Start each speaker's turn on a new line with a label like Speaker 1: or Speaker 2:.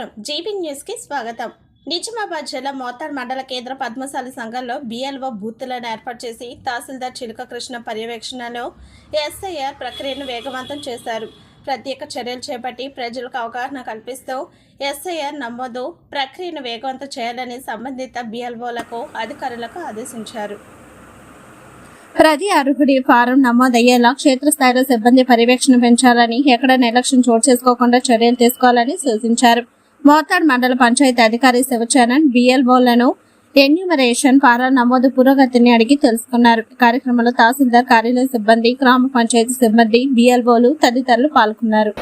Speaker 1: నమస్కారం. GB news కి స్వాగతం. నిజామాబాద్ జిల్లా మోతాడ్ మండల కేంద్ర పద్మశాలి సంఘంలో బిఎల్ఓ బూత్లను ఏర్పాటు చేసి తహసీల్దార్ చిలుక కృష్ణ పర్యవేక్షణలో ఎస్ఐఆర్ ప్రక్రియను వేగవంతం చేశారు. ప్రత్యేక చర్యలు చేపట్టి ప్రజలకు అవగాహన కల్పిస్తూ ఎస్ఐఆర్ నమోదు ప్రక్రియను వేగవంతం చేయాలని సంబంధిత బిఎల్ఓలకు అధికారులకు ఆదేశించారు. ప్రతి అర్హుడి ఫారం నమోదయ్యేలా క్షేత్రస్థాయిలో సిబ్బంది పర్యవేక్షణ పెంచాలని, ఎక్కడ నిర్లక్ష్యం చోటు చేసుకోకుండా చర్యలు తీసుకోవాలని సూచించారు. మోతాడ్ మండల పంచాయతీ అధికారి శివచరణ్ బిఎల్ఓలను ఎన్యూమరేషన్ ఫారం నమోదు పురోగతిని అడిగి తెలుసుకున్నారు. కార్యక్రమంలో తహసీల్దార్ కార్యాలయ సిబ్బంది, గ్రామ పంచాయతీ సిబ్బంది, బిఎల్ఓలు తదితరులు పాల్గొన్నారు.